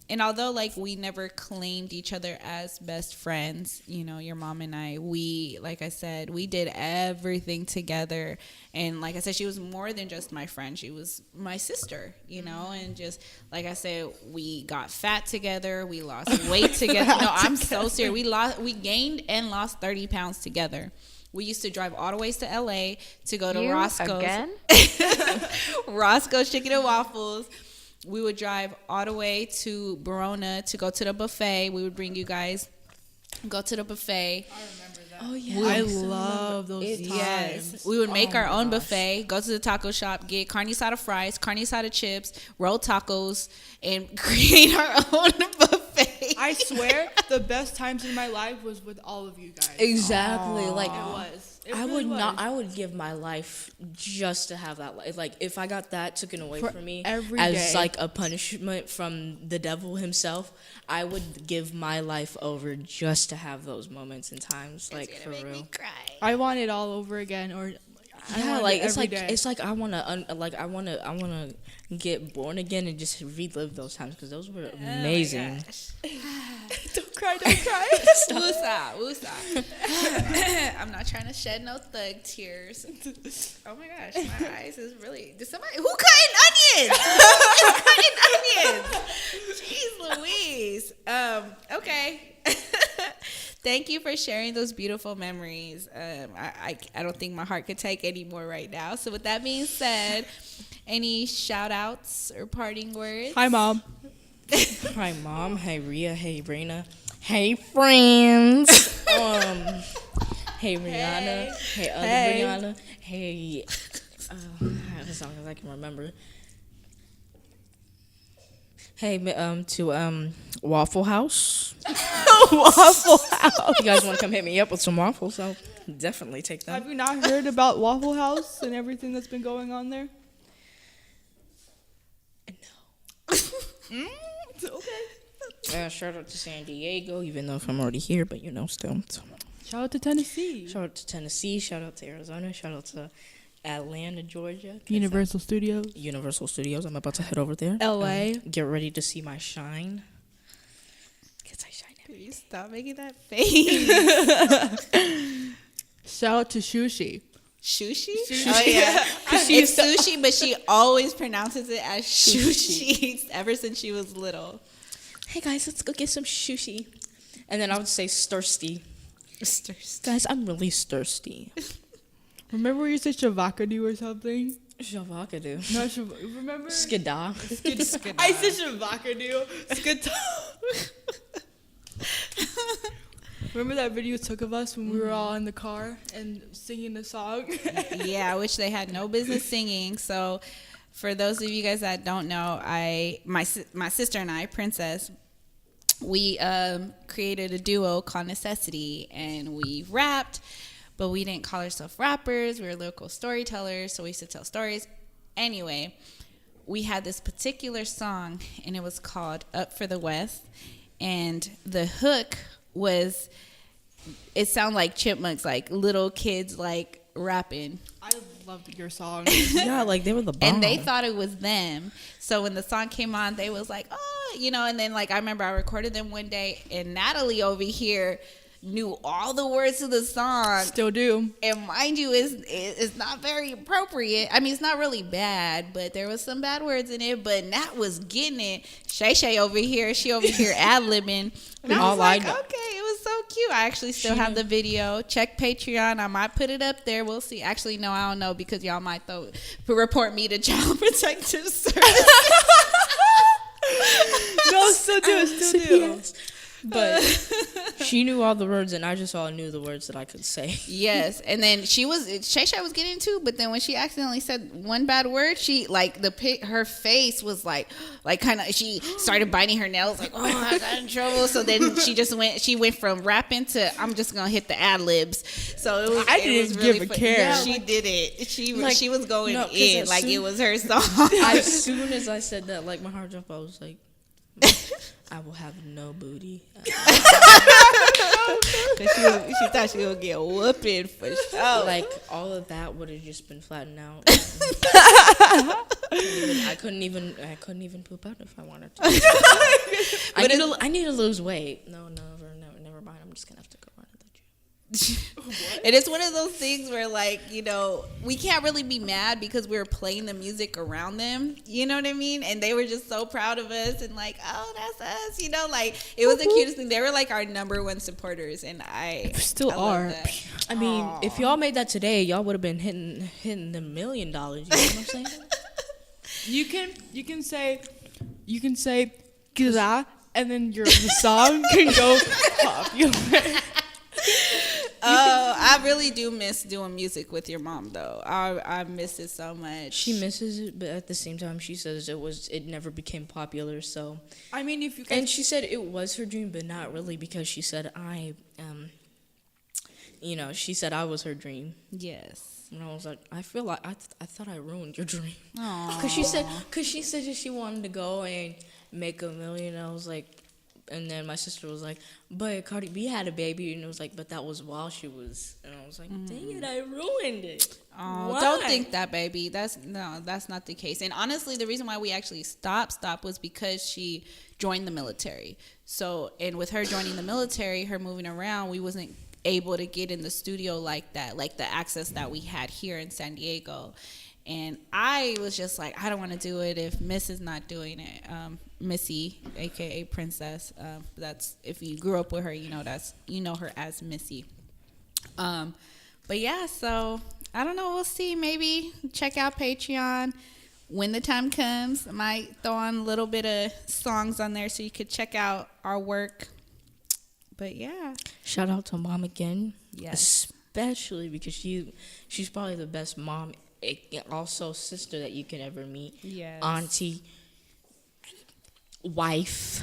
And although like we never claimed each other as best friends, your mom and I, like I said, we did everything together. And like I said, she was more than just my friend. She was my sister, and just like I said, we got fat together. We lost weight together. No, I'm so serious. We gained and lost 30 pounds together. We used to drive all the ways to LA to go to Roscoe's. Again? Roscoe's Chicken and Waffles. We would drive all the way to Verona to go to the buffet. We would bring you guys, go to the buffet. I remember that. Oh yeah, I love those times. Yes. We would make our own buffet, go to the taco shop, get carne asada fries, carne asada chips, rolled tacos, and create our own buffet. I swear, the best times in my life was with all of you guys. exactly. It like was. It I really would not. was. I would give my life just to have that life. Like if I got that taken away from me every as day. like a punishment from the devil himself, I would give my life over just to have those moments and times. Like for real. Cry. I want it all over again, or Yeah, want like it it's every like day. it's like I wanna get born again and just relive those times because those were amazing. Don't cry, don't cry. Woosah, woosah. I'm not trying to shed no thug tears. Oh my gosh, my eyes is really. Did somebody who cutting onions? Who is cutting onions? Jeez Louise. Okay. Thank you for sharing those beautiful memories. I don't think my heart could take any more right now. So with that being said, any shout outs or parting words? Hi, Mom. Hi, Mom. Hey, Rhea. Hey, Raina. Hey, friends. Hey, Rihanna. Hey, other Hey. Rihanna. Hey, as long as I can remember. Hey, to Waffle House. Waffle House. If you guys want to come hit me up with some waffles, I'll definitely take them. Have you not heard about Waffle House and everything that's been going on there? Okay. Shout out to San Diego, even though if I'm already here, but still. So. Shout out to Tennessee. Shout out to Tennessee. Shout out to Arizona. Shout out to Atlanta, Georgia. Universal Studios. Universal Studios. I'm about to head over there. LA. Get ready to see my shine. Because I shine every Please stop making that face. Shout out to Sushi. Sushi? Oh yeah. It's sushi, but she always pronounces it as sushi ever since she was little. Hey guys, let's go get some sushi. And then I would say thirsty. Guys, I'm really thirsty. Remember when you said Shavakadu or something? Shavakadu. No, remember? Skida. I said Shavakadu. Skida. Remember that video you took of us when we were all in the car and singing the song? Yeah, which they had no business singing. So, for those of you guys that don't know, my sister and I, Princess, we created a duo called Necessity, and we rapped, but we didn't call ourselves rappers. We were lyrical storytellers, so we used to tell stories. Anyway, we had this particular song, and it was called Up for the West, and the hook was, it sounded like chipmunks, like little kids like rapping. I loved your song. Yeah, like they were the bomb. And they thought it was them. So when the song came on, they was like, oh, and then like I remember I recorded them one day, and Natalie over here knew all the words to the song. Still do. And mind you, it's not very appropriate. I mean, it's not really bad, but there was some bad words in it. But Nat was getting it. Shay over here, she over here ad-libbing. And I was like, okay, it was so cute. I actually still have the video. Check Patreon. I might put it up there. We'll see. Actually, no, I don't know, because y'all might report me to Child Protective Services. No, still do. But she knew all the words, and I just all knew the words that I could say. Yes, and then Shay was getting too, but then when she accidentally said one bad word, she her face was like kind of, she started biting her nails, like, oh, I got in trouble. So then she went from rapping to, I'm just gonna hit the ad libs. So it was, I didn't really give a fun. care. Yeah, she did it. She was going in like it was her song. As soon as I said that, like my heart dropped. I was like, I will have no booty. Because she thought she would get whooping for sure. Like all of that would have just been flattened out. I couldn't even poop out if I wanted to. I need to lose weight. No, never mind. I'm just gonna have to go run at the gym. And it's one of those things where, like, we can't really be mad because we were playing the music around them. You know what I mean? And they were just so proud of us and like, oh, that's us. Like, it was the cutest thing. They were like our number one supporters, and I Still are. love that. I mean, if y'all made that today, y'all would have been hitting the $1 million. You know what I'm saying? You can say "G'da," and then the song can go popular. Oh, I really do miss doing music with your mom, though. I miss it so much. She misses it, but at the same time, she says it never became popular. So, I mean, if you guys, and she said it was her dream, but not really, because she said she said I was her dream. Yes. And I was like, I feel like I thought I ruined your dream. Aww. Cause she said that she wanted to go and make $1 million. I was like, And then my sister was like, but Cardi B had a baby. And it was like, but that was while she was. And I was like, dang it, I ruined it. Oh, Why? don't think that, baby. That's not the case. And honestly, the reason why we actually stopped was because she joined the military. So, and with her joining the military, her moving around, we wasn't able to get in the studio like that, like the access that we had here in San Diego. And I was just like, I don't want to do it if Miss is not doing it. Missy, aka Princess. That's, if you grew up with her, you know her as Missy. But yeah, so I don't know. We'll see. Maybe check out Patreon when the time comes. I might throw on a little bit of songs on there so you could check out our work. But yeah, Shout out to Mom again. yes, Especially because she's probably the best mom, also sister that you can ever meet. yes, Auntie, wife,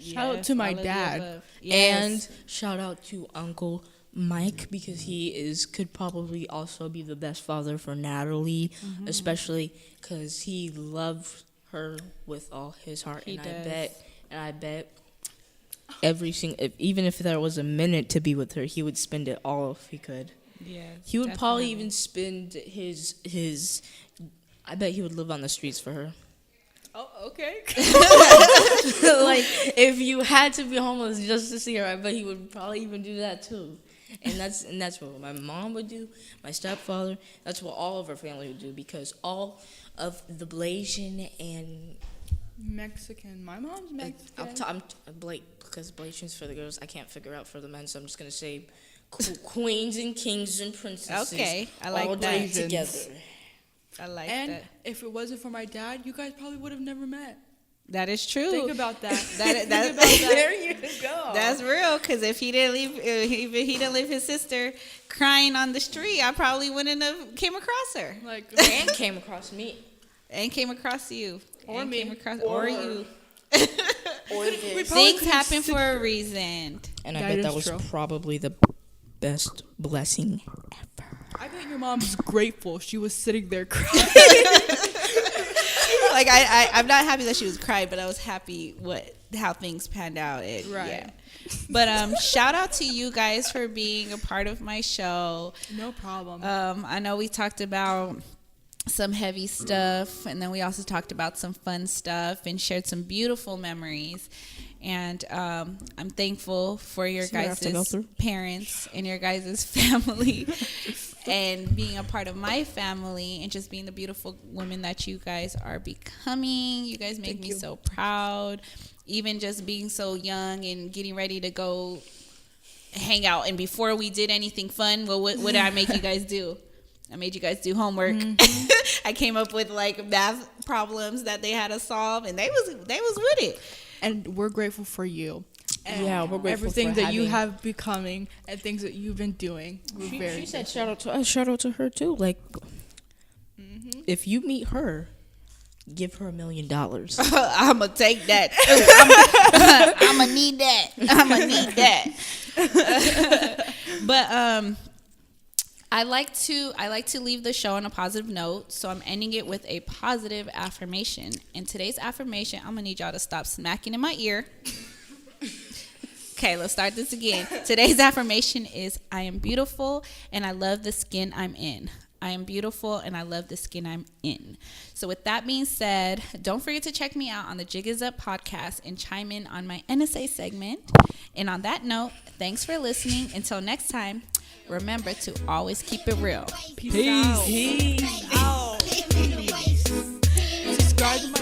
Shout out to my all of the dad. above. Yes. and shout out to Uncle Mike because he could probably also be the best father for Natalie, especially because he loved her with all his heart. He and does. I bet even if there was a minute to be with her, he would spend it all if he could. Yes, He would probably definitely. even spend his. I bet he would live on the streets for her. Oh, okay. Like if you had to be homeless just to see her, I bet he would probably even do that too. And that's what my mom would do, my stepfather. That's what all of our family would do because all of the Blasian and Mexican. My mom's Mexican. I'm Blake because Blasian's for the girls. I can't figure out for the men, so I'm just gonna say queens and kings and princesses. Okay, I like all that. joined together. I like And that. if it wasn't for my dad, you guys probably would have never met. That is true. Think about that. That Think about that. There you go. That's real. Because if he didn't leave his sister crying on the street, I probably wouldn't have came across her Like, and came across me. and came across you Or and me. came across, or you. Or this. We probably Things could've happen sit- for a reason. And I That bet is that was true. probably the best blessing ever. I bet your mom's grateful she was sitting there crying. Like I'm not happy that she was crying, but I was happy how things panned out. Right. Yeah. But shout out to you guys for being a part of my show. No problem. I know we talked about some heavy stuff, and then we also talked about some fun stuff and shared some beautiful memories. And I'm thankful for your See what I have to go guys' through? parents and your guys' family and being a part of my family and just being the beautiful women that you guys are becoming. You guys make me so proud. Even just being so young and getting ready to go hang out. And before we did anything fun, well, what did I make you guys do? I made you guys do homework. I came up with like math problems that they had to solve, and they was with it. And we're grateful for you. And Yeah, we're grateful everything for that you having- have becoming and things that you've been doing. We're very She said shout out to us, shout out to her too. Like, if you meet her, give her $1 million. I'm gonna take that. I'm gonna need that. I'm gonna need that. But I like to leave the show on a positive note, so I'm ending it with a positive affirmation. And today's affirmation, I'm gonna need y'all to stop smacking in my ear. Okay, let's start this again. Today's affirmation is: I am beautiful and I love the skin I'm in. I am beautiful and I love the skin I'm in. So with that being said, don't forget to check me out on the Jig Is Up podcast and chime in on my NSA segment. And on that note, thanks for listening. Until next time, remember to always keep it real. Peace out. Peace out. Subscribe to my